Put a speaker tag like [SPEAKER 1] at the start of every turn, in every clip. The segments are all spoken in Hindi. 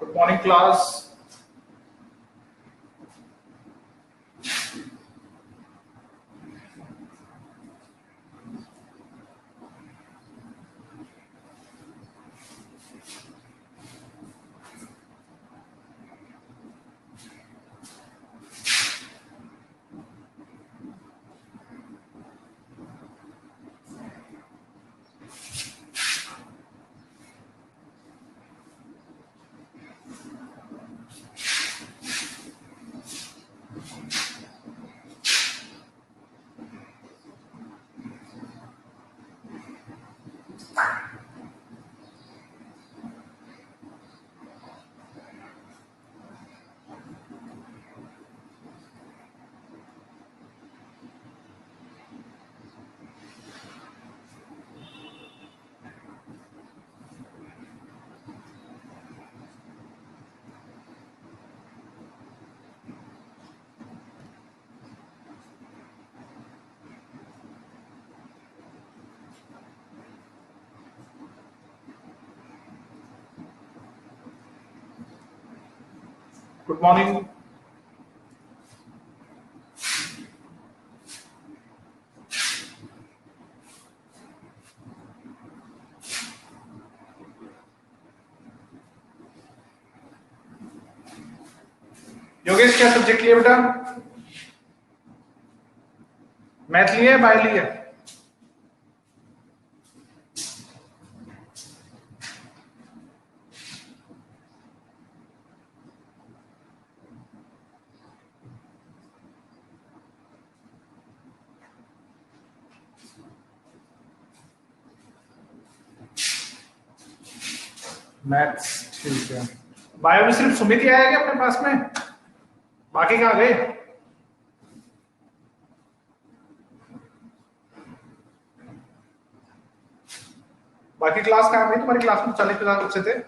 [SPEAKER 1] Good morning class. Good morning. Yogesh क्या सब्जेक्ट लिया बेटा? मैथ लिया है, बायो लिया? मैथ्स ठीक है। बायो में सिर्फ सुमित ही आया क्या अपने पास में? बाकी कहाँ गए? बाकी क्लास कहाँ गई? तुम्हारी क्लास में 40-50 बच्चे थे।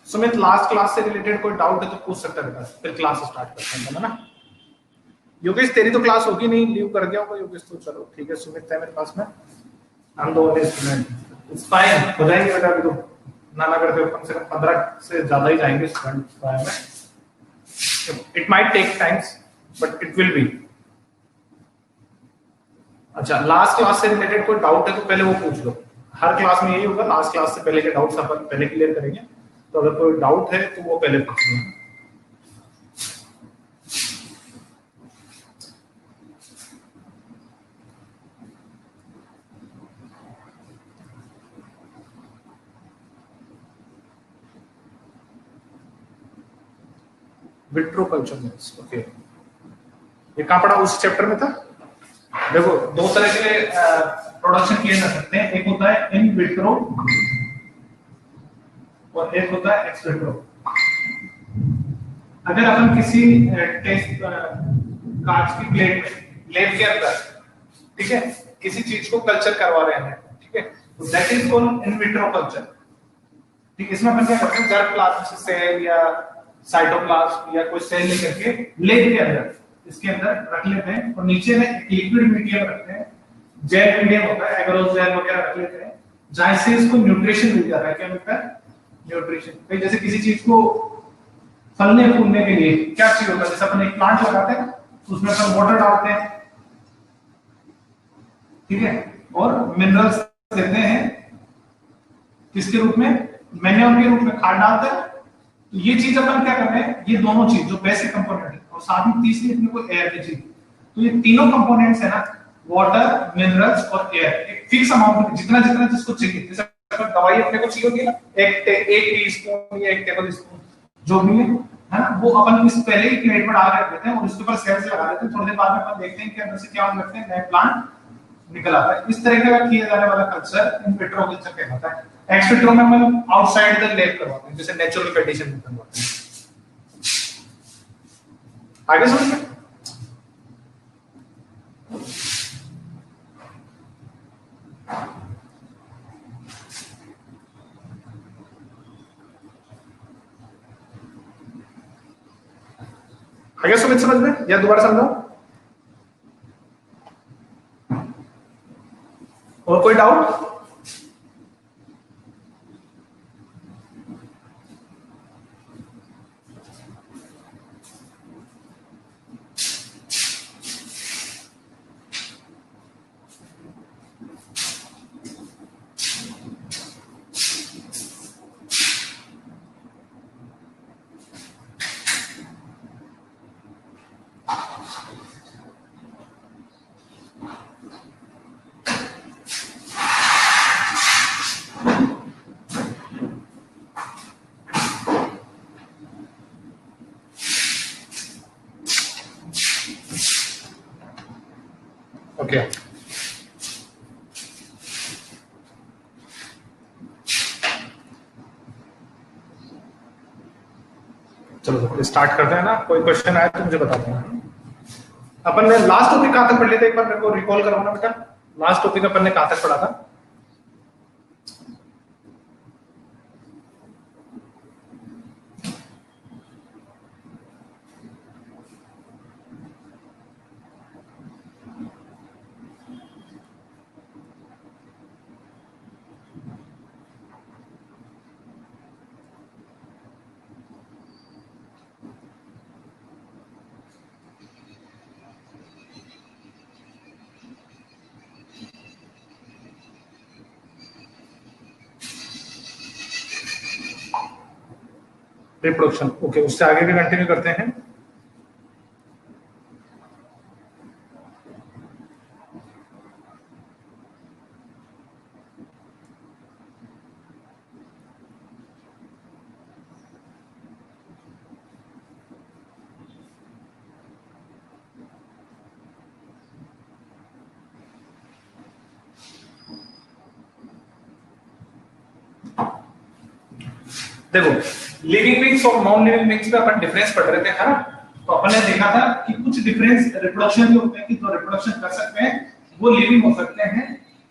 [SPEAKER 1] सुमित लास्ट क्लास से रिलेटेड कोई डाउट है तो पूछ सकता है बेटा, फिर क्लास स्टार्ट करते हैं ना। योगेश तेरी तो क्लास होगी नहीं, लीव कर गया होगा योगेश तो चलो ठीक है। सुमित है मेरे पास में, हम दो स्टूडेंट, इट्स फाइन, हो जाएंगे बेटा। अभी तो ना करते हो, कम से कम 15 से ज्यादा ही जाएंगे स्टूडेंट में। It might take times but it will be. अच्छा, लास्ट क्लास से रिलेटेड कोई डाउट है तो पहले वो पूछ लो। हर क्लास में यही होगा, लास्ट क्लास से पहले के डाउट्स अपन पहले क्लियर करेंगे। तो अगर कोई डाउट है तो वो पहले पूछ लो। विट्रो कल्चर में ओके, ये कहाँ पड़ा? उस चैप्टर में था। देखो, दो तरह के प्रोडक्शन किए जा सकते हैं, एक होता है इन विट्रो और एक होता है एक्स विट्रो। अगर अपन किसी टेस्ट कांच की प्लेट में लेब के अंदर, ठीक है, किसी चीज को कल्चर करवा रहे हैं, ठीक है, तो that is called in vitro culture. ठीक, इसमें अपन क्या करते हैं, जर्मप्लाज्म सेल या साइटोप्लाज्म या कोई सेल लेकर के लेब के अंदर इसके अंदर रख लेते हैं और नीचे में एक लिक्विड मीडियम रखते हैं, जेल मीडियम होता है, एग्रोस जेल वगैरह रख लेते हैं, जहां से इसको न्यूट्रिशन मिल जाता है। क्या मिलता है? न्यूट्रिशन। जैसे किसी चीज को फलने फूलने के लिए क्या चाहिए होता है, जैसे अपन एक प्लांट लगाते हैं तो उसमें अपन वाटर डालते हैं, ठीक है, और मिनरल्स देते हैं किसके रूप में? मैन्योर के रूप में, खाद डालते हैं। तो ये चीज अपन क्या कर रहे हैं, ये दोनों चीज जो बेसिक कंपोनेंट है, और साथ में तीसरी अपने को एयर की चीज। तो ये तीनों कंपोनेंट्स है ना, वाटर, मिनरल्स और एयर, एक फिक्स अमाउंट में जितना जितना जिसको चाहिए। जैसे दवाई अपने को चाहिए होगी ना, एक टीस्पून या 1 टेबल स्पून जो भी है ना, वो अपन इस पहले ही प्लेट पर डाल रख देते हैं और उसके ऊपर सेल्स लगा देते हैं। थोड़ी देर बाद में अपन देखते हैं कि अंदर से क्या होने लगते हैं, नए प्लांट निकल आता है। इस तरीके का किया जाने वाला कल्चर इन विट्रो कल्चर कहलाता है। एक्स विट्रो में हम आउटसाइड द लैब करवाते हैं, जैसे नेचुरल कंडीशन में करवाते हैं। आगे समझिए। आ गया सुमित समझ में, या दोबारा समझाऊं? और कोई डाउट? ओके चलो स्टार्ट करते हैं ना। कोई क्वेश्चन आया तो मुझे बता देना। अपन ने लास्ट टॉपिक कहां तक पढ़ लिया था, एक बार मेरे को रिकॉल करवाना बेटा। लास्ट टॉपिक अपन ने कहां तक पढ़ा था? रिप्रोडक्शन, ओके, उससे आगे भी कंटिन्यू करते हैं। देखो, लिविंग बींग्स और नॉन लिविंग बींग्स में अपन डिफरेंस पढ़ रहे थे, है ना? तो अपन ने देखा था कि कुछ डिफरेंस रिप्रोडक्शन के होते हैं कि जो रिप्रोडक्शन कर सकते हैं वो लिविंग हो सकते हैं,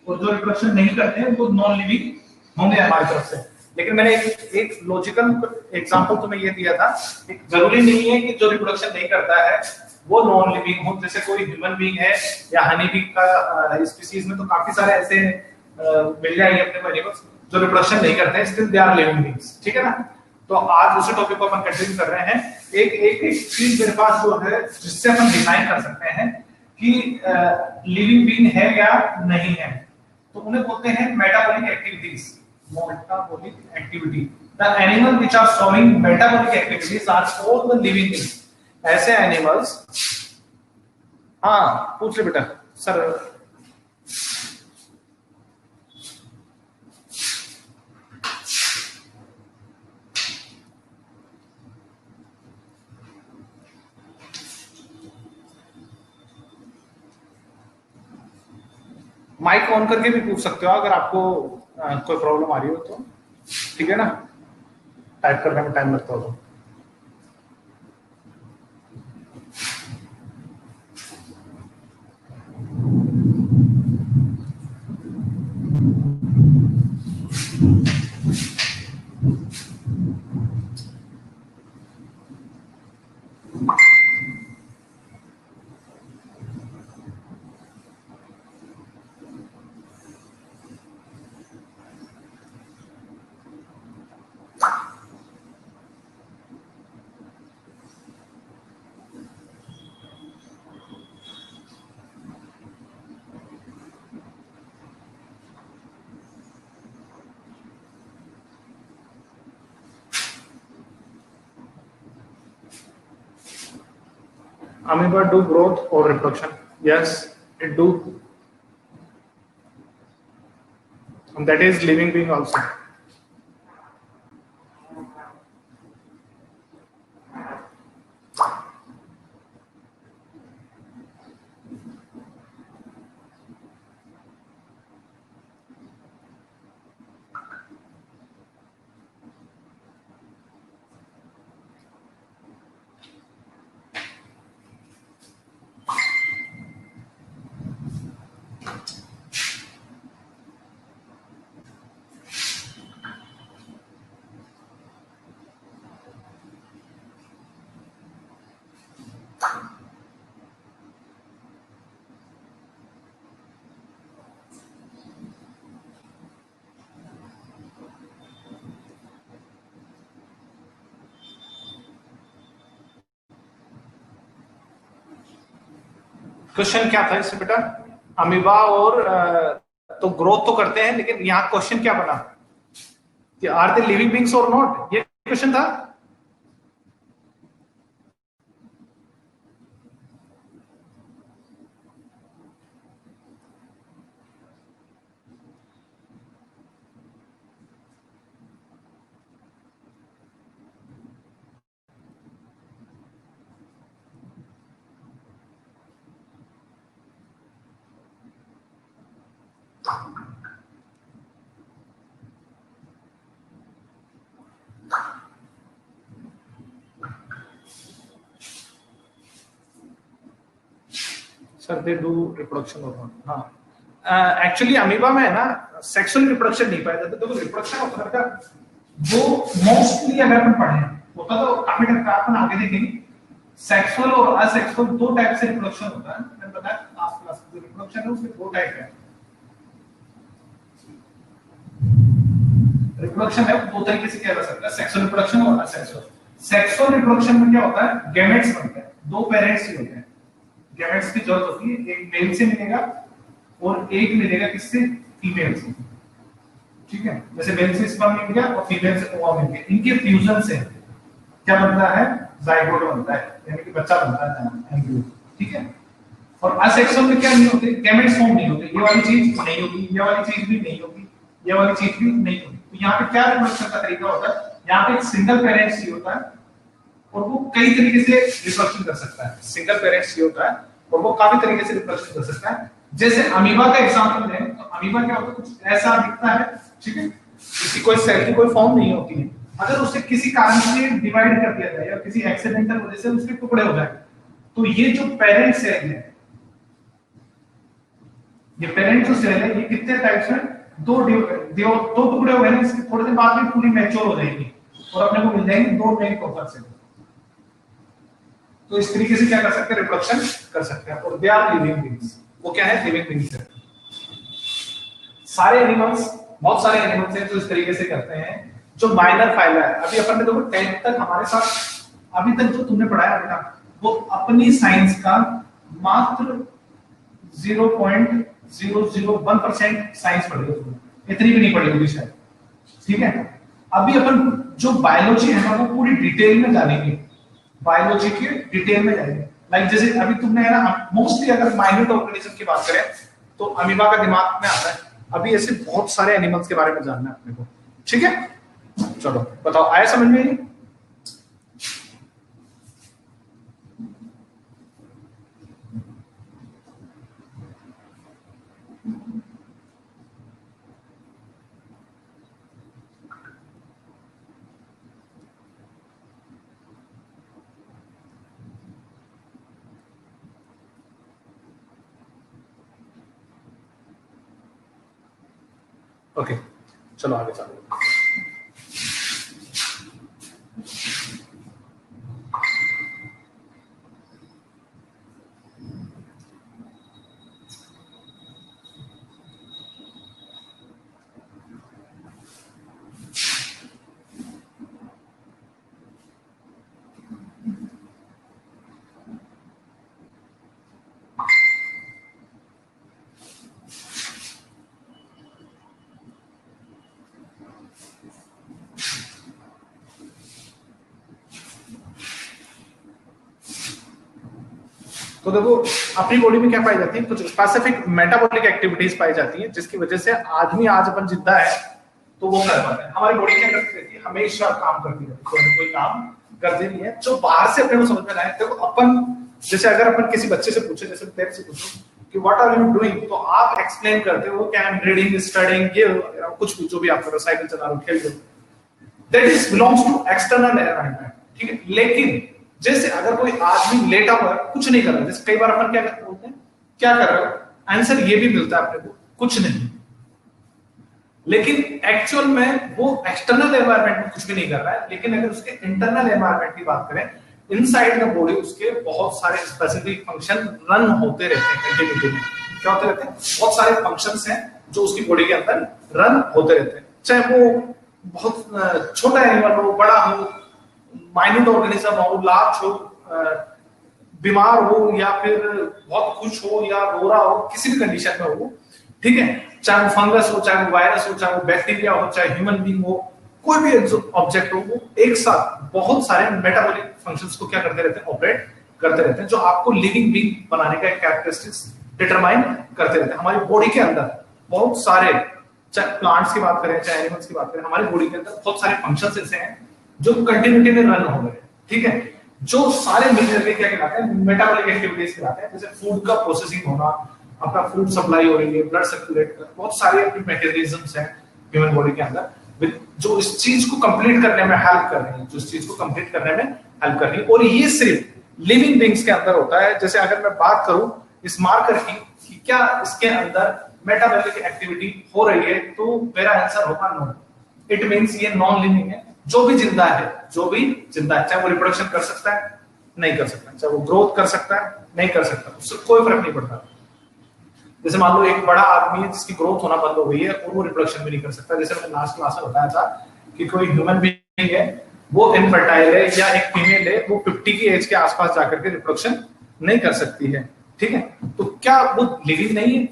[SPEAKER 1] और जो रिप्रोडक्शन नहीं करते हैं वो नॉन लिविंग होंगे हमारी तरफ से। लेकिन मैंने एक लॉजिकल एग्जांपल तुम्हें ये दिया था, एक जरूरी नहीं है कि जो रिप्रोडक्शन नहीं करता है वो नॉन लिविंग हो। जैसे कोई ह्यूमन बीइंग है या हनी बी का स्पीशीज में तो काफी सारे ऐसे मिल जाएंगे अपने को एनिमल्स जो रिप्रोडक्शन नहीं करते हैं, still they are living beings, ठीक है ना? तो आज दूसरे टॉपिक को अपन कंटिन्यू कर रहे हैं। एक चीज मेरे पास जो है जिससे अपन डिफाइन कर सकते हैं कि लिविंग बीइंग है या नहीं है, तो उन्हें बोलते हैं metabolic activities. Metabolic activity, the animal which are showing metabolic activities are called the living beings. ऐसे एनिमल्स, हाँ पूछ ले बेटा सर। माइक ऑन करके भी पूछ सकते हो अगर आपको कोई प्रॉब्लम आ रही हो तो, ठीक है ना? टाइप करने में टाइम लगता हो तो। Amoeba do growth or reproduction? Yes, it do. And that is living being also. Question क्या था इससे बेटा? अमीबा और तो ग्रोथ तो करते हैं, लेकिन यहाँ क्वेश्चन क्या बना कि आर दे लिविंग बीइंग्स और नॉट, ये क्वेश्चन था। सर दे डू रिप्रोडक्शन और नॉट। हाँ, एक्चुअली अमीबा में है ना सेक्सुअल रिप्रोडक्शन नहीं पाया जाता। देखो रिप्रोडक्शन होता है वो मोस्टली अगर हम पढ़े होता तो काफी टाइम का अपन आगे देखेंगे। सेक्सुअल और असेक्सुअल दो टाइप से रिप्रोडक्शन होता है। मैंने बताया लास्ट क्लास में रिप्रोडक्शन है उसके दो टाइप है। रिप्रोडक्शन है दो तरीके से किया जा सकता है, सेक्सुअल रिप्रोडक्शन और असेक्सुअल। सेक्सुअल रिप्रोडक्शन में क्या होता है, गैमेट्स बनते हैं, दो पेरेंट्स ही होते हैं। गैमेट्स की जरूरत होती है, एक मेल से मिलेगा और एक मिलेगा किससे, फीमेल से। ठीक है, जैसे मेल से स्पर्म मिल गया और फीमेल से ओवा मिल गया, इनके फ्यूजन से क्या बनता है, जाइगोट बनता है, यानी कि बच्चा बनता है, एम्ब्रियो। ठीक है, और असेक्सुअल में क्या नहीं होते, गैमेट्स फॉर्म नहीं होते, ये वाली चीज नहीं होगी, ये वाली चीज भी नहीं होगी, ये वाली चीज भी नहीं होगी। तो यहाँ पे क्या रिप्रोडक्शन का तरीका होता है, यहाँ पे एक सिंगल पेरेंट्स ही होता है और वो कई तरीके से रिप्रोडक्शन कर सकता है। सिंगल पेरेंट्स ही होता है और वो काफी तरीके से रिप्रोडक्शन कर सकता है। जैसे अमीबा का एग्जांपल दें तो अमीबा क्या होता है, कुछ ऐसा दिखता है। ठीक है, किसी कोई सेल की कोई फॉर्म नहीं होती है, अगर उसे किसी कारण से डिवाइड कर दिया जाए या किसी एक्सीडेंटल वजह से उसके टुकड़े हो जाए, तो ये जो पेरेंट सेल है, ये पेरेंट जो सेल है, ये कितने टाइप्स में, दो टुकड़े हो गए, इसके थोड़े दिन बाद में पूरी मैच्योर हो जाएगी और अपने को मिल जाएंगे दो नए कॉपर सेल। तो इस तरीके से क्या कर सकते हैं, रिप्रोडक्शन कर सकते हैं। और दे आर लिविंग बीइंग्स। वो क्या है, लिविंग बीइंग्स है। सारे एनिमल्स, बहुत सारे एनिमल्स हैं जो इस तरीके से करते हैं। जो माइनर फाइला है, अभी अपन ने देखो 10th तक हमारे साथ अभी तक जो तुमने पढ़ाया बेटा, वो अपनी साइंस का मात्र 0.001% साइंस पढ़ी हो, इतनी भी नहीं पढ़ी होगी शायद। ठीक है, अभी अपन जो बायोलॉजी है ना वो पूरी डिटेल में जानेंगे, बायोलॉजी के डिटेल में जाएंगे। लाइक जैसे अभी तुमने है ना, मोस्टली अगर माइन्यूट ऑर्गेनिज्म की बात करें तो अमीबा का दिमाग में आता है। अभी ऐसे बहुत सारे एनिमल्स के बारे में जानना है अपने को। ठीक है, चलो बताओ, आया समझ में? ओके, चलो आगे चलो। तो देखो अपनी बॉडी में क्या पाई जाती है, कुछ स्पेसिफिक मेटाबॉलिक एक्टिविटीज पाई जाती हैं जिसकी वजह से आदमी आज अपन जिंदा है तो वो कर पाता है। हमारी बॉडी क्या करती रहती है, हमेशा काम करती रहती है, कोई ना कोई काम करती नहीं है जो बाहर से अपने को समझ में आए। देखो अपन जैसे अगर अपन किसी बच्चे से पूछे, जैसे तेरे से पूछो कि व्हाट आर यू डूइंग, तो आप एक्सप्लेन करते हो कि आई एम रीडिंग, स्टडीइंग, ये कुछ भी जो भी आप कर रहे हो, साइकिल चला रहे हो, खेल रहे हो, that is belongs to external environment. ठीक है, लेकिन जैसे अगर कोई आदमी लेटा हुआ है, कुछ नहीं कर रहा, जैसे कई बार अपन क्या बोलते हैं, क्या कर रहे हो, आंसर ये भी मिलता है अपने को, कुछ नहीं। लेकिन एक्चुअल में वो एक्सटर्नल एनवायरनमेंट में कुछ भी नहीं कर रहा है, लेकिन अगर उसके इंटरनल एनवायरनमेंट की बात करें, इनसाइड द बॉडी उसके बहुत सारे स्पेसिफिक फंक्शन रन होते रहते हैं कंटिन्यूटी। क्या होते रहते हैं, बहुत सारे फंक्शंस हैं जो उसकी बॉडी के अंदर रन होते रहते हैं, चाहे वो बहुत छोटा एनिमल हो, बड़ा हो, माइन्यूट ऑर्गेनिज्म हो, लार्ज हो, बीमार हो या फिर बहुत खुश हो या रो रहा हो, किसी भी कंडीशन में हो, ठीक है, चाहे वो फंगस हो, चाहे वो वायरस हो, चाहे वो बैक्टीरिया हो, चाहे ह्यूमन बीइंग हो, कोई भी ऑब्जेक्ट हो, वो एक साथ बहुत सारे मेटाबॉलिक फंक्शंस को क्या करते रहते हैं, ऑपरेट करते रहते हैं, जो आपको लिविंग बीइंग बनाने का एक कैरेक्टरिस्टिक्स डिटरमाइन करते रहते हैं। हमारी बॉडी के अंदर बहुत सारे, चाहे प्लांट्स की बात करें चाहे एनिमल्स की बात करें, हमारी बॉडी के अंदर बहुत सारे फंक्शंस ऐसे हैं जो कंटिन्यूटी में रन हो रहे हैं, ठीक है, जो सारे मिलकर के क्या कहलाते हैं, मेटाबॉलिक एक्टिविटीज कहलाते हैं। जैसे फूड का प्रोसेसिंग होना, अपना फूड सप्लाई हो रही है, ब्लड सर्कुलेट, बहुत सारे अपने मैकेनिज्म्स हैं ह्यूमन बॉडी के अंदर जो इस चीज को कंप्लीट करने में हेल्प कर रही है, जो इस चीज को कंप्लीट करने में हेल्प कर रही है, और ये सिर्फ लिविंग बीइंग्स के अंदर होता है। जैसे अगर मैं बात करूं इस मार्कर की कि क्या इसके अंदर मेटाबॉलिक एक्टिविटी हो रही है, तो मेरा आंसर होगा नो। इट मींस ये नॉन लिविंग है। जो भी जिंदा है, जो भी जिंदा है, चाहे वो रिप्रोडक्शन कर सकता है, नहीं कर सकता, चाहे वो ग्रोथ कर सकता है, नहीं कर सकता, उससे कोई फर्क नहीं पड़ता। जैसे मान लो एक बड़ा आदमी है जिसकी ग्रोथ होना बंद हो गई है और वो रिप्रोडक्शन भी नहीं कर सकता। जैसे मैंने लास्ट क्लास में बताया था कि कोई ह्यूमन बीइंग है, वो इनफर्टाइल है, या एक फीमेल है, वो 50 की एज के आसपास जाकर के रिप्रोडक्शन नहीं कर सकती है, ठीक है, तो क्या वो लिविंग नहीं है?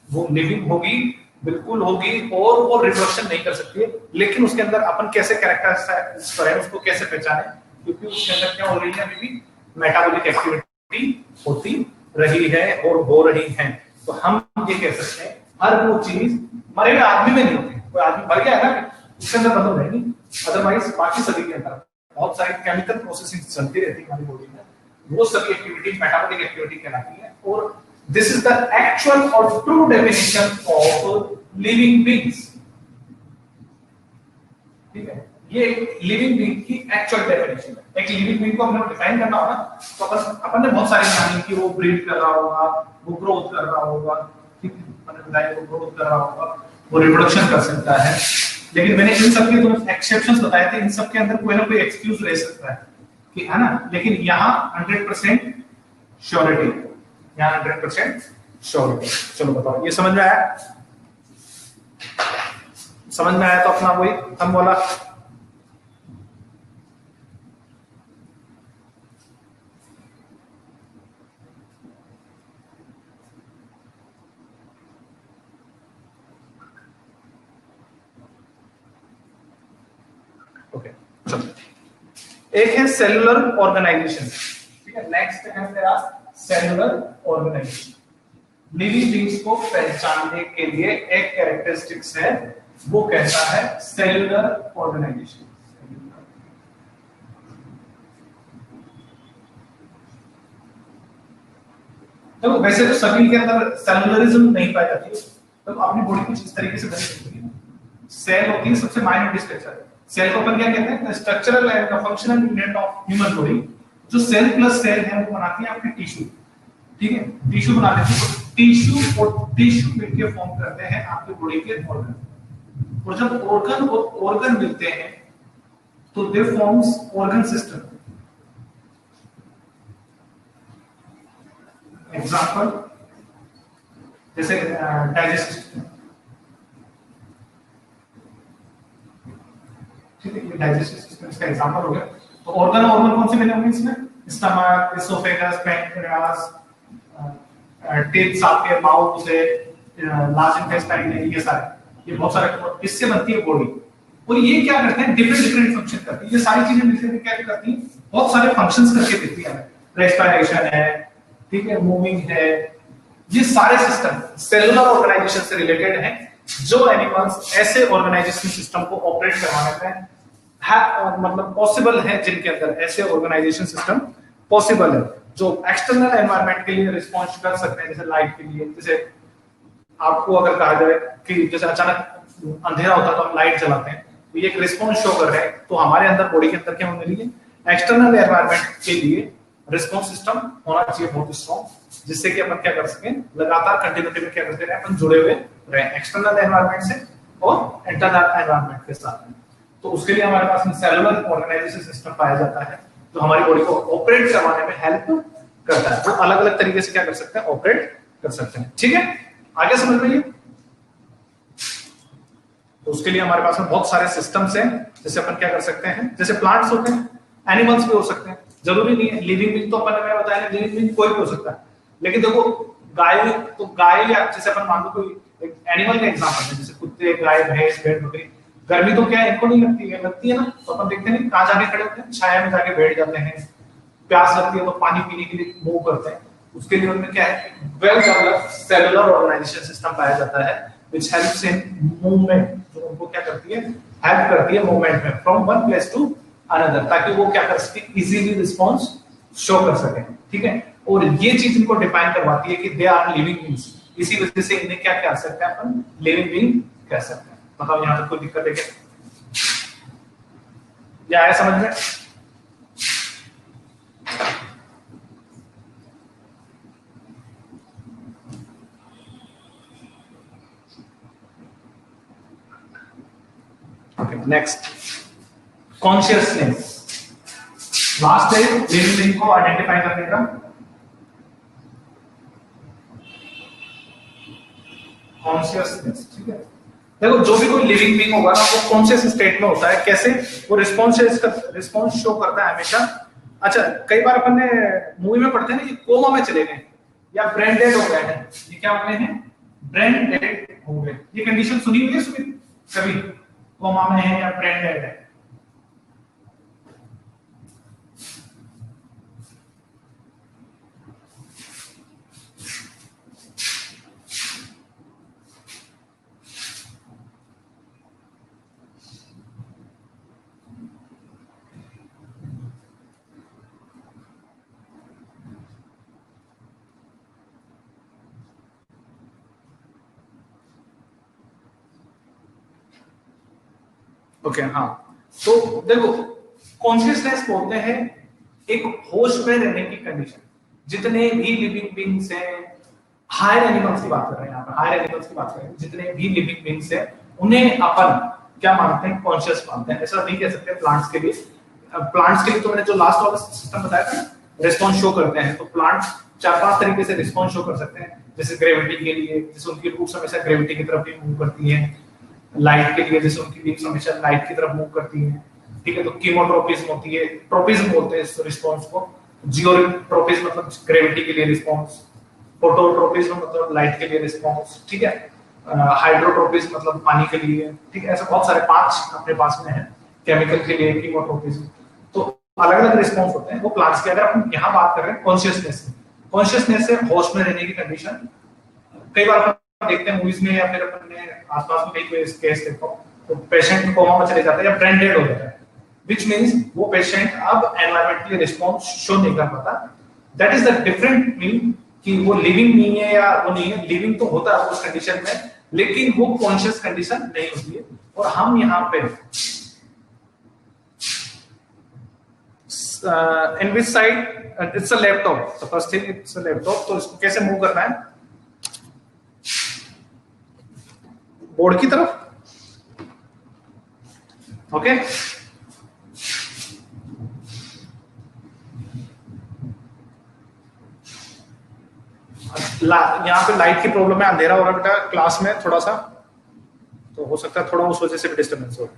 [SPEAKER 1] वो लिविंग होगी, बिल्कुल होगी, और वो रिप्रोडक्शन नहीं कर सकती है, लेकिन उसके अंदर अपन कैसे कैरेक्टराइज करें, उसको कैसे पहचाने, क्योंकि उसके अंदर क्या हो रही है, अभी भी मेटाबॉलिक एक्टिविटी होती रही है और हो रही है। तो हम ये कह सकते हैं हर वो चीज मरे हुए आदमी में नहीं होती। कोई आदमी मर गया है ना, उसके अंदर बंद हो जाएगी, अदरवाइज बाकी सभी के अंदर बहुत सारी केमिकल प्रोसेसिंग चलती रहती है हमारी बॉडी में, वो सभी एक्टिविटी मेटाबॉलिक एक्टिविटी कहलाती है। और दिस इज द एक्चुअल और true definition of living beings, ठीक है, ये लिविंग बीइंग की एक्चुअल डेफिनेशन है। एक लिविंग बीइंग को हमने डिफाइन करना होगा तो अपन ने बहुत सारी जानी कि वो ब्रीथ कर रहा होगा, वो ग्रोथ कर रहा होगा, ठीक है, मैंने बताया वो ग्रोथ कर रहा होगा, वो रिप्रोडक्शन कर सकता है, लेकिन मैंने इन सब के दो एक्सेप्शंस बताए थे। इन सब के अंदर कोई ना कोई एक्सक्यूज रह सकता है कि, है ना, लेकिन यहाँ 100% श्योरिटी, यहाँ 100% श्योरिटी। चलो बताओ, ये समझ में आया? समझ में आया तो अपना वही हम बोला ओके। चलो, एक है सेलुलर ऑर्गेनाइजेशन, ठीक है, नेक्स्ट है मेरा सेलुलर ऑर्गेनाइजेशन। लिविंग बीइंग्स को पहचानने के लिए एक कैरेक्टरिस्टिक्स है, वो कहता है सेलुलर ऑर्गेनाइजेशन। तो वैसे तो सभी के अंदर सेलुलरिज्म नहीं पाई जाती है, तो अपनी बॉडी कुछ इस तरीके से बनी होती है। सेल होती है सबसे माइनर स्ट्रक्चर। सेल को अपन क्या कहते हैं? Structural and functional unit of human body. जो सेल प्लस सेल है वो बनाती है आपके टिश्यू, ठीक है, टिश्यू बना लेते हैं। टिश्यू और टिश्यू मिलकर फॉर्म करते हैं आपकी बॉडी के ऑर्गन, और जब ऑर्गन और ऑर्गन मिलते हैं तो दे फॉर्म्स ऑर्गन सिस्टम। एग्जांपल जैसे डाइजेस्टिव सिस्टम, ठीक है, ये डाइजेस्टिव सिस्टम इसका एग्जांपल हो गया। तो ऑर्गन ऑर्गन कौन से मिले होंगे इसमें? स्टमक, एसोफेगस, पैंक्रियास, टिप्स आपके माउथ से, लार्ज इंटेस्टाइन है, ये सारे, ये बहुत सारे, इससे बनती है बॉडी। और ये क्या करते हैं? डिफरेंट डिफरेंट फंक्शन करती है। ये सारी चीजें मिलकर क्या करती हैं? बहुत सारे फंक्शंस करके देती है। रेस्पिरेशन है, ठीक है, मूविंग है, ये सारे सिस्टम सेलुलर ऑर्गेनाइजेशन से रिलेटेड हैं। जो एनिमल्स ऐसे ऑर्गेनाइजेशन सिस्टम को ऑपरेट करवाने में मतलब पॉसिबल है, जिनके अंदर ऐसे ऑर्गेनाइजेशन सिस्टम पॉसिबल है, जो एक्सटर्नल एनवायरनमेंट के लिए रिस्पॉन्स कर सकते हैं, जैसे लाइट के लिए। जैसे आपको अगर कहा जाए कि जैसे अचानक अंधेरा होता है तो हम लाइट जलाते हैं, तो ये एक रिस्पॉन्स शो कर रहे हैं। तो हमारे अंदर बॉडी के अंदर क्या होने लगी है? एक्सटर्नल एनवायरनमेंट के लिए रिस्पॉन्स सिस्टम होना चाहिए बहुत स्ट्रॉन्ग, जिससे कि अपन क्या कर सकें, लगातार कंटिन्यूटी में क्या करते रहे, अपन जुड़े हुए रहे एक्सटर्नल एनवायरनमेंट से और इंटरनल एनवायरनमेंट के साथ में। तो उसके लिए हमारे पास में सेलुलर ऑर्गेनाइजेशन सिस्टम पाया जाता है, जो हमारी बॉडी को ऑपरेट करवाने में हेल्प करता है। वो अलग अलग तरीके से क्या कर सकते हैं? ऑपरेट कर सकते हैं, ठीक है, आगे समझ में। तो उसके लिए हमारे पास में बहुत सारे सिस्टम्स हैं। जैसे अपन क्या कर सकते हैं, जैसे प्लांट्स होते हैं, एनिमल्स भी हो सकते हैं। जरूरी नहीं है लिविंग बीइंग, तो अपन ने बताया लिविंग बीइंग कोई भी हो सकता है। लेकिन देखो गाय, तो गाय या जैसे अपन मान लो कोई एनिमल का एग्जांपल है, जैसे कुत्ते, गाय, भैंस, भेड़, बकरी, गर्मी तो क्या है इनको नहीं लगती है, लगती है ना, तो अपन देखते हैं कहाँ जाके खड़े होते हैं, छाया में जाके बैठ जाते हैं। प्यास लगती है तो पानी पीने के लिए मूव करते हैं, उसके लिए उनमें क्या है well developed cellular organization system पाया जाता है व्हिच हेल्प्स इन मूवमेंट, जो उनको क्या करती है हेल्प करती है मूवमेंट में from one place to another, ताकि वो क्या कर सके इजीली रिस्पांस शो कर सके, ठीक है। और ये चीज इनको डिफाइन करवाती है कि दे आर लिविंग बीइंग्स, इसी वजह से इन्हें क्या कह सकते हैं अपन लिविंग बीइंग कह सकते हैं। बताओ यहां तक कोई दिक्कत है क्या, या आया समझ में? नेक्स्ट कॉन्शियसनेस, लास्ट है लिविंग बीइंग को आइडेंटिफाई करने का। कॉन्शियसनेस, ठीक है। देखो जो भी कोई लिविंग बीइंग होगा ना वो कॉन्शियस स्टेट में होता है, कैसे वो रिस्पॉन्स शो करता है हमेशा। अच्छा कई बार अपन ने मूवी में पढ़ते हैं ना ये कोमा में चले गए या ब्रेन डेड हो गए हैं, ये क्या हो गए हैं ब्रेन डेड हो गए, ये कंडीशन सुनी हुई है सुमित कभी, कोमा में है या ब्रेन डेड है? ओके हाँ, तो देखो कॉन्शियसनेस बोलते हैं एक होश में रहने की कंडीशन। जितने भी लिविंग बीइंग्स हैं, हायर एनिमल्स की बात कर रहे हैं यहाँ पर, हायर एनिमल्स की बात कर रहे हैं, जितने भी लिविंग बीइंग्स हैं उन्हें अपन क्या मानते हैं कॉन्शियस मानते हैं। ऐसा नहीं कह सकते प्लांट्स के लिए, प्लांट्स के लिए तो मैंने जो लास्ट वाला सिस्टम बताया था रिस्पॉन्स शो करते हैं, तो प्लांट्स 4-5 तरीके से रिस्पॉन्स शो कर सकते हैं। जैसे ग्रेविटी के लिए, जैसे उनकी रूट्स हमेशा ग्रेविटी की तरफ ही मूव करती हैं, लाइट के लिए जैसे उनकी विंग्स हमेशा लाइट की तरफ मूव करती हैं, ठीक है। तो कीमोट्रोपिज्म होती है, ट्रोपिज्म बोलते हैं इस रिस्पांस को, जियोट्रोपिज्म मतलब ग्रेविटी के लिए रिस्पांस, फोटोट्रोपिज्म मतलब लाइट के लिए रिस्पांस, ठीक है। हाइड्रोट्रोपिज्म मतलब पानी के लिए, ठीक है। ऐसे बहुत सारे 5 अपने पास में है, केमिकल के लिए कीमोट्रोपिज्म, तो अलग अलग रिस्पांस होते हैं वो प्लांट्स के। अगर हम यहाँ बात कर रहे हैं कॉन्शियसनेस से, कॉन्शियसनेस से होश में रहने की कंडीशन, कई बार देखते हैं मूवीज में या फिर अपने आसपास में कहीं कोई केस देखता हूं तो पेशेंट कोमा में चले जाता है या ब्रेन डेड हो जाता है, व्हिच मींस वो पेशेंट अब एनवायरनमेंट के लिए रिस्पांस शो नहीं कर पाता। That is the different mean कि वो लिविंग नहीं है या वो नहीं है, लिविंग तो होता है उस कंडीशन में लेकिन वो कॉन्शियस कंडीशन नहीं होती है। और हम यहाँ पे in which side it's a laptop, the first thing it's a laptop, तो इसको कैसे मूव करना है बोर्ड की तरफ, ओके। यहाँ पे लाइट की प्रॉब्लम है, अंधेरा हो रहा है बेटा क्लास में थोड़ा सा, तो हो सकता है थोड़ा उस वजह से भी डिस्टर्बेंस हो।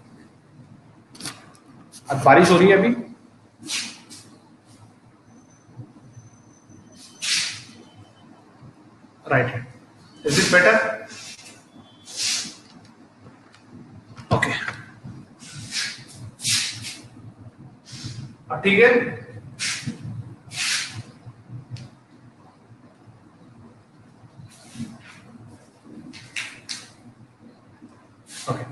[SPEAKER 1] आज बारिश हो रही है अभी, right, is it better? Okay ठीक है। ओके,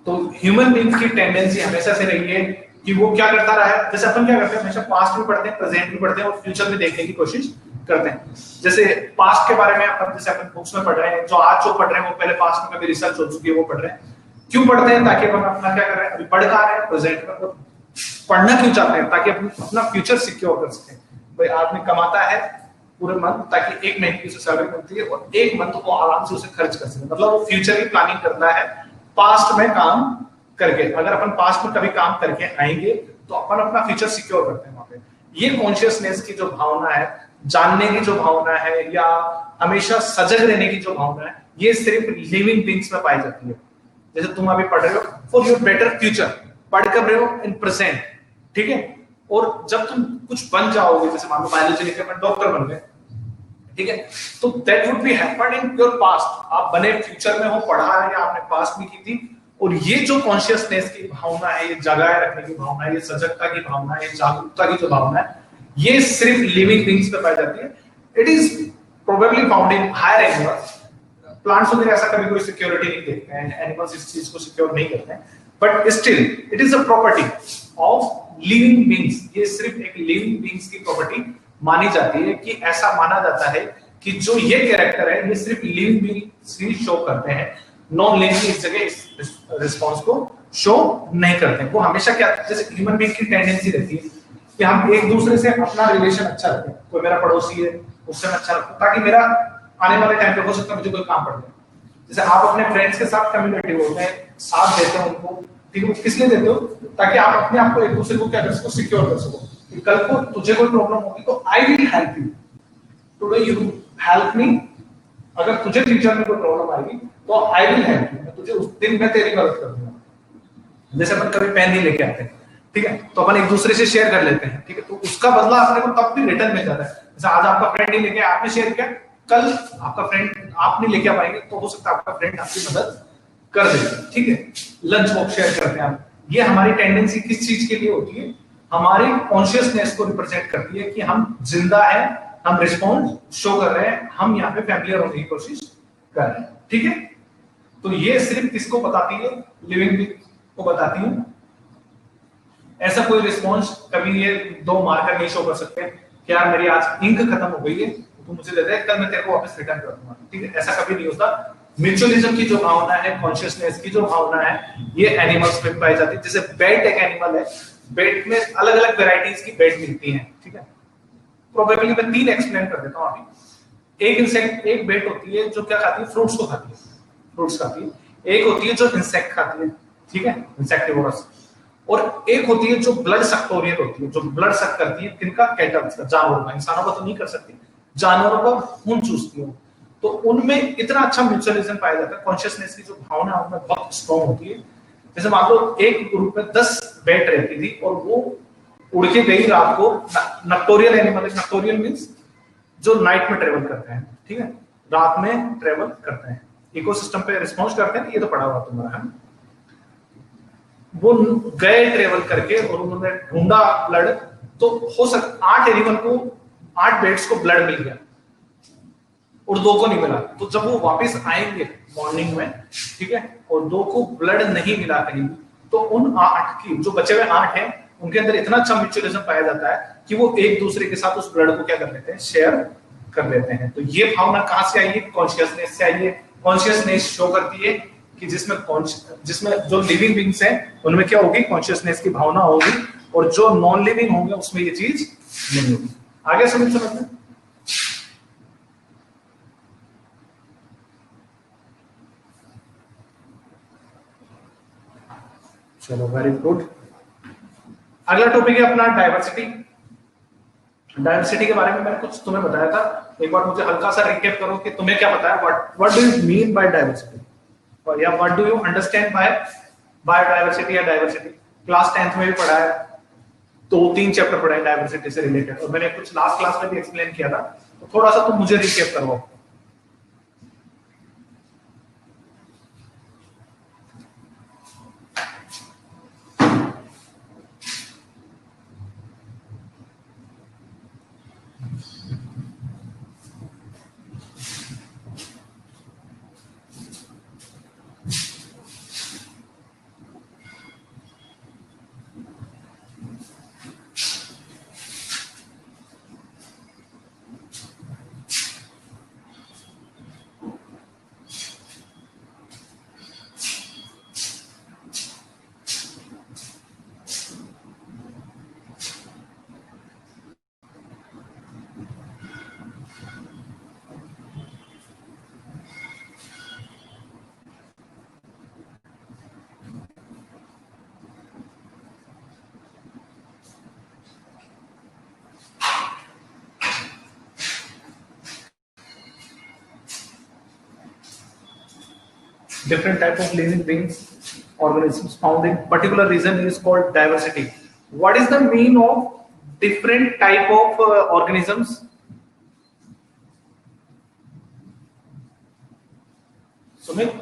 [SPEAKER 1] तो ह्यूमन बीइंग्स की टेंडेंसी हमेशा से रही है कि वो क्या करता रहा है, जैसे अपन क्या करते हैं हमेशा पास्ट में पढ़ते हैं, प्रेजेंट में पढ़ते हैं और फ्यूचर में देखने की कोशिश करते हैं। जैसे पास्ट के बारे में अपन जैसे अपन बुक्स में पढ़ रहे हैं, जो आज जो पढ़ रहे हैं वो पहले पास्ट में कभी रिसर्च हो चुकी है वो पढ़ रहे हैं। क्यों पढ़ते हैं? ताकि अपन अपना क्या कर रहे हैं, अभी पढ़ का रहे हैं प्रेजेंट में, पढ़ना क्यों चाहते हैं? ताकि अपना फ्यूचर सिक्योर कर सकें। भाई आदमी कमाता है पूरे मंथ ताकि 1 महीने की उसे सैलरी मिलती है और 1 मंथ को आराम से उसे खर्च कर सके, मतलब वो फ्यूचर की प्लानिंग करता है पास्ट में काम करके। अगर अपन पास्ट में कभी काम करके आएंगे तो अपन अपना फ्यूचर सिक्योर करते हैं वहां पे। ये कॉन्शियसनेस की जो भावना है, जानने की जो भावना है या हमेशा सजग रहने की जो भावना है, ये सिर्फ लिविंग बीइंग्स में पाई जाती है। जैसे तुम अभी पढ़ रहे हो फॉर योर बेटर फ्यूचर, पढ़ कर रहे हो इन प्रेजेंट, ठीक है। और जब तुम कुछ बन जाओगे, जैसे मान लो बायोलॉजी लेके अपन डॉक्टर बन गए, ठीक है, तो that would be happened in your past, आप बने फ्यूचर में हो, पढ़ा है या आपने पास्ट में की थी, और ये जो कॉन्शियसनेस की भावना है, ये जगाए रखने की भावना है, ये सजगता की भावना है, ये जागरूकता की जो भावना है, ये सिर्फ लिविंग बीइंग्स में पाई जाती है। It is probably found in higher animals. Plants वगैरह ऐसा कभी कोई सिक्योरिटी नहीं देते हैं, एनिमल्स इस चीज को सिक्योर नहीं करते हैं, but still it is a property of living beings. ये सिर्फ एक लिविंग बीइंग्स की प्रॉपर्टी मानी जाती है, कि ऐसा माना जाता है कि जो ये कैरेक्टर है ये सिर्फ लिविंग बीइंग्स ही शो करते हैं, नॉन लिविंग इस जगह इस रिस्पॉन्स को शो नहीं करते हैं। वो हमेशा क्या, जैसे ह्यूमन बीइंग की टेंडेंसी रहती है कि हम एक दूसरे से अपना रिलेशन अच्छा रखें, कोई मेरा पड़ोसी है उससे मैं अच्छा रखूं, ताकि मेरा आने वाले टाइम पे हो सकता है मुझे कोई काम पड़ जाए। जैसे आप अपने फ्रेंड्स के साथ कम्युनिकेटिव होते हैं, साथ देते हैं उनको, ठीक है, किस लिए देते हो, ताकि आप अपने आप को एक दूसरे को क्या कर सको, सिक्योर कर सको, कि कल को तुझे कोई प्रॉब्लम होगी तो I will help you, today you help me, अगर तुझे फ्यूचर में कोई प्रॉब्लम आएगी तो आई विल हेल्प यू, मैं तुझे उस दिन में तेरी मदद कर दूंगा। जैसे अपन कभी पेन नहीं लेके आते, ठीक है, तो अपन एक दूसरे से शेयर कर लेते हैं, ठीक है, तो उसका बदला अपने को तब भी रिटर्न मिल जाता है। जैसे आज आपका फ्रेंड नहीं लेके, आपने शेयर किया, कल आपका फ्रेंड आप नहीं लेके आ पाएंगे तो हो सकता है आपका फ्रेंड आपकी मदद कर दे, ठीक है। लंच बॉक्स शेयर करते हैं आप, ये हमारी टेंडेंसी किस चीज के लिए होती है, हमारी कॉन्शियसनेस को रिप्रेजेंट करती है कि हम जिंदा हैं, हम रिस्पॉन्स शो कर रहे हैं, हम यहाँ पे फैमिलियर होने की कोशिश कर रहे हैं, ठीक है। तो ये सिर्फ किसको बताती है, लिविंग बीइंग को बताती है। ऐसा कोई रिस्पॉन्स कभी ये दो मार्कर नहीं शो कर सकते कि यार मेरी आज इंक खत्म हो गई है तो मुझे दे दे, कल मैं तेरे को वापस रिटर्न कर दूंगा, ठीक है, ऐसा कभी नहीं होता। म्यूचुअलिज्म की जो भावना है, कॉन्शियसनेस की जो भावना है, ये एनिमल्स में पाई जाती है। जैसे बेट एक एनिमल है, बेट में अलग अलग वेराइटीज की बेट मिलती हैं, ठीक है, प्रोबेबली मैं 3 एक्सप्लेन कर देता हूं अभी। एक इंसेक्ट, एक बेट होती है जो क्या खाती है, फ्रूट्स को खाती है, फ्रूट्स खाती है। एक होती है जो इंसेक्ट खाती है, ठीक है, इंसेक्टिवोरस। और एक होती है जो ब्लड सक्टोरियल होती है, जो ब्लड सक करती है, किनका, कैटल्स का, जानवरों का, इंसानों का तो नहीं कर सकती, जानवरों का खून चूसती है। तो उनमें इतना अच्छा म्यूचुअलिज्म पाया जाता है, कॉन्शियसनेस की जो भावना उनमें बहुत स्ट्रॉन्ग होती है। जैसे मान लो एक ग्रुप में 10 बैट रहती थी और वो उड़ के गई रात को, नक्टोरियल एनिमल, नक्टोरियल मींस जो नाइट में ट्रेवल करते हैं, ठीक है, रात में ट्रेवल करते हैं, इकोसिस्टम पे रिस्पॉन्स करते हैं, ये तो पढ़ा हुआ तुम्हारा है। वो गए ट्रेवल करके और उन्होंने ढूंढा ब्लड, तो हो सकता 8 एनिमल को, 8 बेट्स को ब्लड मिल गया और 2 को नहीं मिला। तो जब वो वापस आएंगे मॉर्निंग में, ठीक है, और 2 को ब्लड नहीं मिला कहीं, तो उन 8 की, जो बचे हुए 8 हैं, उनके अंदर इतना अच्छा म्यूचुअलिज्म पाया जाता है कि वो एक दूसरे के साथ उस ब्लड को क्या कर लेते हैं, शेयर कर लेते हैं। तो ये भावना कहां से आई है, कॉन्शियसनेस से आई है। कॉन्शियसनेस शो करती है कि जिसमें जो लिविंग बीइंग्स हैं उनमें क्या होगी, कॉन्शियसनेस की भावना होगी, और जो नॉन लिविंग होंगे उसमें ये चीज नहीं होगी। आगे समझ में? चलो, वेरी गुड। अगला टॉपिक है अपना डाइवर्सिटी। डाइवर्सिटी के बारे में मैंने कुछ तुम्हें बताया था, एक बार मुझे हल्का सा रिकैप करो कि तुम्हें क्या पता है, what do you mean by diversity, और या what do you understand by biodiversity या डाइवर्सिटी। क्लास 10th में भी पढ़ा है, 2-3 चैप्टर पढ़ा है डाइवर्सिटी से रिलेटेड, और मैंने कुछ लास्ट क्लास में भी एक्सप्लेन किया था, तो थोड़ा सा तुम मुझे रिकैप करवाओ। Different type of living beings, organisms found in particular region is called diversity. What is the mean of different type of organisms? Sumit,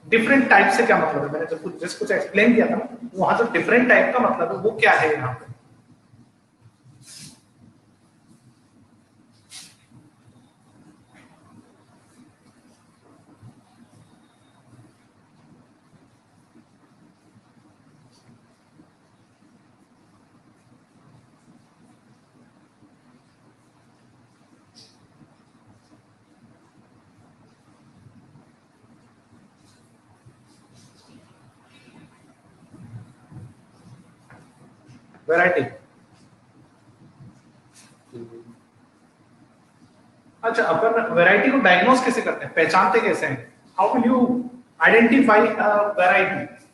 [SPEAKER 1] different type से क्या मतलब है? मैंने जब कुछ एक्सप्लेन किया था वहां जो डिफरेंट टाइप का मतलब है वो क्या है यहाँ पे? वैरायटी। अच्छा, अपन वैरायटी को डायग्नोज कैसे करते हैं, पहचानते कैसे हैं? How will you identify variety?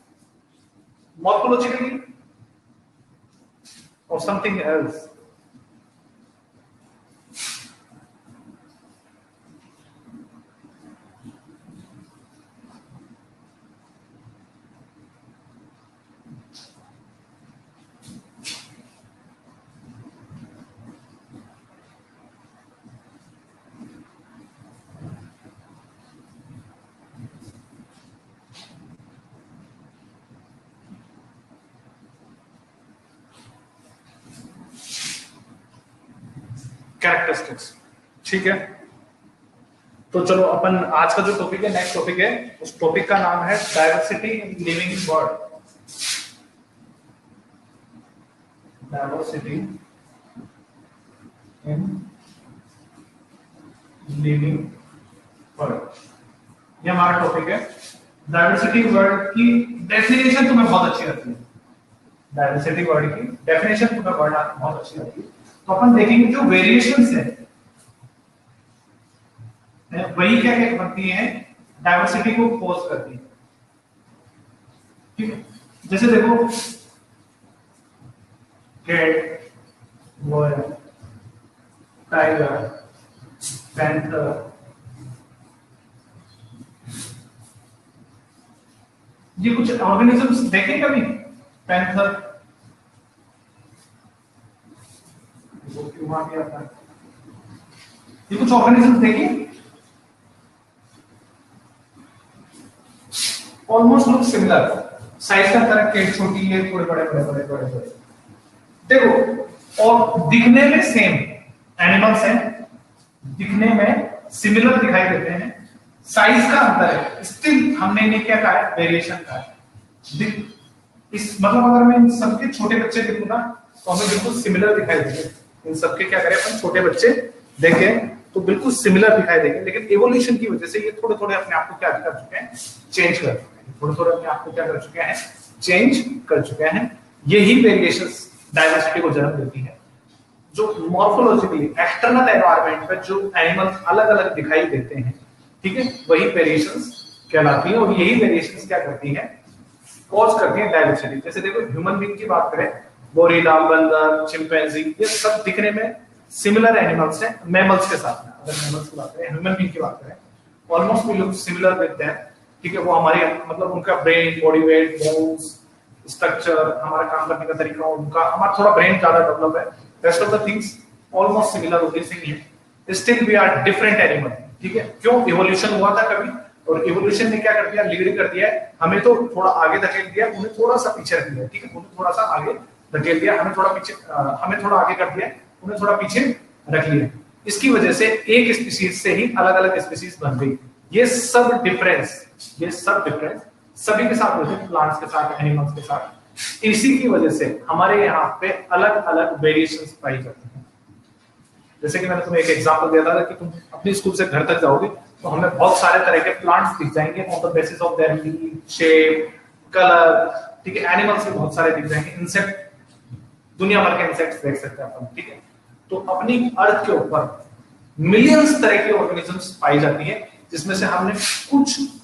[SPEAKER 1] Morphologically और समथिंग एल्स? कैरेक्टरिस्टिक्स। ठीक है, तो चलो अपन आज का जो टॉपिक है, नेक्स्ट टॉपिक है, उस टॉपिक का नाम है diversity in living world. Diversity in living world, ये हमारा टॉपिक है। डाइवर्सिटी वर्ड की डेफिनेशन तुम्हें बहुत अच्छी लगती है, डाइवर्सिटी वर्ड की डेफिनेशन तुम्हें वर्ड बहुत अच्छी लगती है। तो अपन देखेंगे जो वेरिएशंस है वही क्या क्या बनती है, डाइवर्सिटी को कॉज करती है। ठीक है, जैसे देखो कैट, बॉय, टाइगर, पैंथर, ये कुछ ऑर्गेनिजम्स देखे कभी? पैंथर वहां भी आता है, ये कुछ ऑर्गेनिजम्स देखे? ऑलमोस्ट लुक सिमिलर, साइज का तरह के छोटी है, थोड़े बड़े बड़े बड़े बड़े बड़े, देखो, और दिखने में सेम एनिमल्स हैं, दिखने में सिमिलर दिखाई देते हैं, साइज का अंतर है, स्टिल हमने इन्हें क्या कहा है, वेरिएशन कहा है। इस मतलब अगर मैं इन सबके छोटे बच्चे देखूं ना तो हमें बिल्कुल सिमिलर दिखाई देंगे। इन सबके क्या करें अपन, छोटे बच्चे देखें तो बिल्कुल सिमिलर दिखाई देंगे, लेकिन एवोल्यूशन की वजह से ये थोड़े थोड़े अपने आप को क्या कर चुके हैं, चेंज कर चुके हैं, थोड़े थोड़े अपने आप को क्या कर चुके हैं, चेंज कर चुके हैं। यही वेरिएशंस डाइवर्सिटी को जन्म देती है। जो मॉर्फोलॉजिकली एक्सटर्नल एनवायरनमेंट में जो एनिमल्स अलग अलग दिखाई देते हैं, ठीक है, वही वेरिएशंस कहलाती है, और यही वेरिएशंस क्या करती है, कॉज करती है डाइवर्सिटी। जैसे देखो ह्यूमन बीइंग की बात करें, गोरिल्ला, बंदर, चिंपैंजी, ये सब दिखने में सिमिलर एनिमल्स हैं मैमल्स के साथ में। अगर मैमल्स की बात करें, ह्यूमन बीइंग की बात करें, almost we look similar with them. ठीक है, वो हमारे मतलब उनका brain, body weight, bones, structure, हमारा काम करने का तरीका, उनका हमारा थोड़ा ब्रेन ज्यादा डेवलप है, rest of the things almost similar होती है, still we are different animal. ठीक है, क्यों? इवोल्यूशन हुआ था कभी, और इवोल्यूशन ने क्या कर दिया, लीड कर दिया है, हमें तो थोड़ा आगे धकेल दिया, उन्हें थोड़ा सा पीछे रख दिया। ठीक है, उन्हें थोड़ा सा आगे धकेल दिया, हमें थोड़ा पीछे, हमें थोड़ा आगे कर दिया, उन्हें थोड़ा पीछे रख लिया। इसकी वजह से एक स्पीशीज से ही अलग अलग स्पीशीज बन गई। ये सब डिफरेंस सभी के साथ होते हैं, प्लांट्स के साथ, एनिमल्स के साथ। इसी की वजह से हमारे यहाँ पे अलग अलग वेरिएशंस पाई जाती हैं। जैसे कि मैंने तुम्हें एक एग्जांपल दिया था कि तुम अपने स्कूल से घर तक जाओगे तो हमें बहुत सारे तरह के प्लांट्स दिख जाएंगे on the basis of their leaf, shape, colour. ठीक है, एनिमल्स भी बहुत सारे दिख जाएंगे, इंसेक्ट, दुनिया भर के इंसेक्ट्स देख सकते हैं अपन। ठीक है, तो अपनी अर्थ के ऊपर मिलियंस तरह की ऑर्गेनिजम्स पाई जाती है, जिसमें से हमने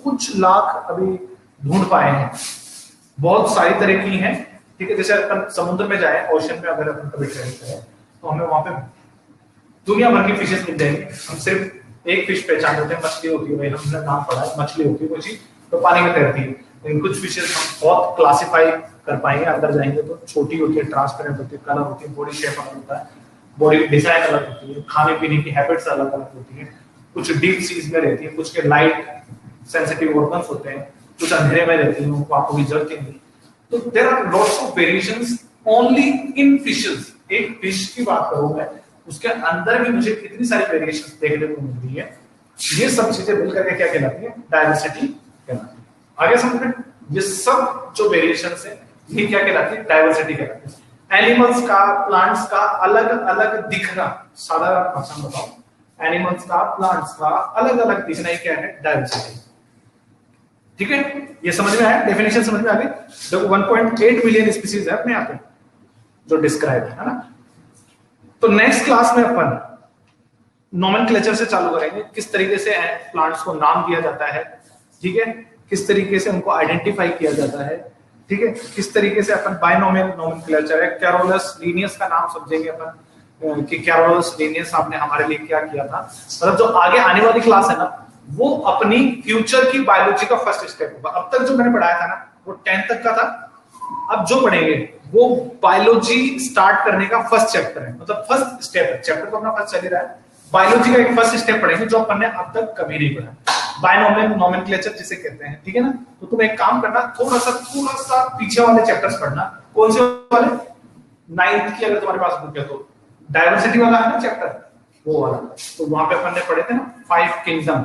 [SPEAKER 1] कुछ लाख अभी ढूंढ पाए हैं। बहुत सारी तरह की हैं। ठीक है, जैसे अपन समुद्र में जाए, ओशन में अगर अपन कभी ट्रेवल करें तो हमें वहां पे दुनिया भर की फिशेस मिल जाएंगी। हम सिर्फ एक फिश पहचान लेते हैं, मछली होती है, भाई हमने नाम पढ़ा है, मछली होती है कोई चीज तो पानी में तैरती है। लेकिन कुछ फिशेस हम बहुत क्लासिफाई कर पाएंगे। अंदर जाएंगे तो छोटी होती है, ट्रांसपेरेंट होती है, कलर होती है, बॉडी शेप अलग होता है, बॉडी डिजाइन अलग होती है, खाने पीने की हैबिट्स अलग अलग होती है, कुछ डीप सीज में रहती है, कुछ के लाइट सेंसिटिव ऑर्गन्स होते हैं, कुछ अंधेरे में रहती हैं, उनको आंखों की जरूरत नहीं। तो there are lots of variations only in fishes. एक फिश की बात करूं मैं, उसके अंदर भी मुझे कितनी सारी वेरिएशंस देखने को मिल रही है। ये सब चीजें मिलकर के क्या कहलाती है? डाइवर्सिटी कहलाती है। आगे समझ में, ये सब जो वेरिएशंस है ये क्या कहलाती है? डाइवर्सिटी कहलाती है। एनिमल्स का, प्लांट्स का अलग अलग दिखना, साधारण भाषा में बताओ, एनिमल्स का, प्लांट्स का अलग अलग दिखना ही क्या है? डाइवर्सिटी। ठीक है, ये समझ में आया? डेफिनेशन समझ में आ गई? देखो 1.8 मिलियन स्पीसीज है अपने यहाँ पे जो डिस्क्राइब है ना। तो नेक्स्ट क्लास में अपन नोमेनक्लेचर से चालू करेंगे, किस तरीके से प्लांट्स को नाम दिया जाता है, ठीक है, किस तरीके से उनको आइडेंटिफाई किया जाता है, ठीक है, किस तरीके से अपन बाइनोमियल नोमेनक्लेचर है, कैरोलस लीनियस का नाम समझेंगे अपन कि कैरोलस लीनियस आपने हमारे लिए क्या किया था। मतलब जो आगे आने वाली क्लास है ना, वो अपनी फ्यूचर की बायोलॉजी का फर्स्ट स्टेप होगा। अब तक जो मैंने पढ़ाया था ना वो 10th तक का था, अब जो पढ़ेंगे वो बायोलॉजी स्टार्ट करने का फर्स्ट चैप्टर है, मतलब फर्स्ट स्टेप है। चैप्टर तो अपना फर्स्ट चल ही रहा है, बायोलॉजी का एक फर्स्ट स्टेप पढ़ेंगे जो अपन ने अब तक कभी नहीं पढ़ा, बाइनोमियल नोमेनक्लेचर जिसे कहते हैं। ठीक है ना, तो तुम एक काम करना, थोड़ा सा पीछे वाले चैप्टर्स पढ़ना। कौन से वाले? 9th की अगर तुम्हारे पास बुक है तो डाइवर्सिटी वाला है ना चैप्टर, वो वाला। तो वहां पे अपन ने पढ़े थे ना 5 किंगडम,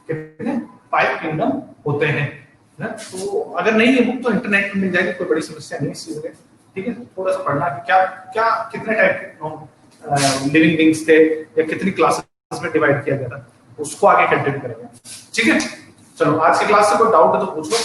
[SPEAKER 1] कितने 5 किंगडम होते हैं ना। तो अगर नहीं है बुक तो इंटरनेट पे मिल जाएगी, कोई बड़ी समस्या नहीं इस चीज में। ठीक है, थोड़ा सा पढ़ना कि क्या क्या कितने टाइप के लिविंग बीइंग्स थे या कितनी क्लासेस में डिवाइड किया गया था, उसको आगे कंटिन्यू करेंगे। ठीक है, चलो आज की क्लास से कोई डाउट है तो पूछ लो।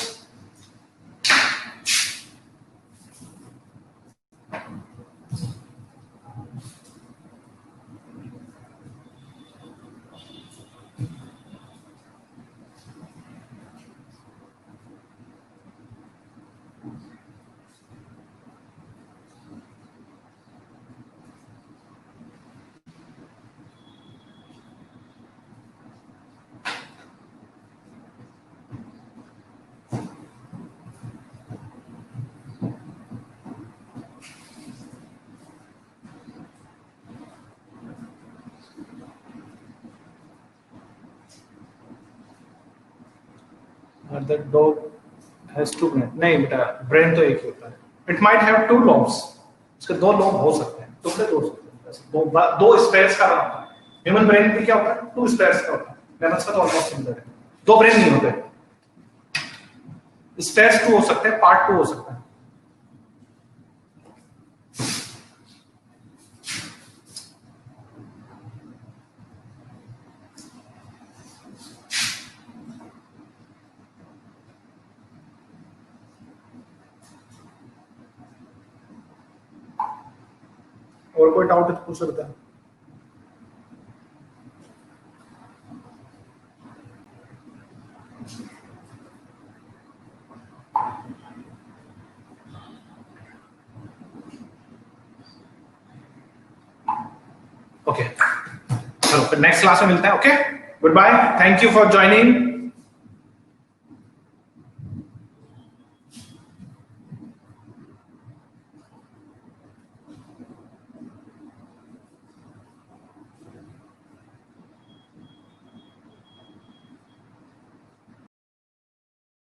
[SPEAKER 1] The dog has 2 brain। नहीं बेटा, ब्रेन तो एक ही होता है। It might have 2 lobes, इसके 2 लोब हो सकते हैं, टुकड़े हो सकते हैं, दो स्पेयर्स का बना होता है। ह्यूमन ब्रेन में क्या होता है? 2 स्पेयर्स का होता है। मैमल्स का तो ऑलमोस्ट सिमिलर है, 2 ब्रेन नहीं होते, स्पेयर्स 2 हो सकते हैं, पार्ट 2 हो सकता है। और कोई डाउट है तो पूछ सकते हैं। ओके, चलो फिर नेक्स्ट क्लास में मिलते हैं। Okay, good bye, thank you for joining.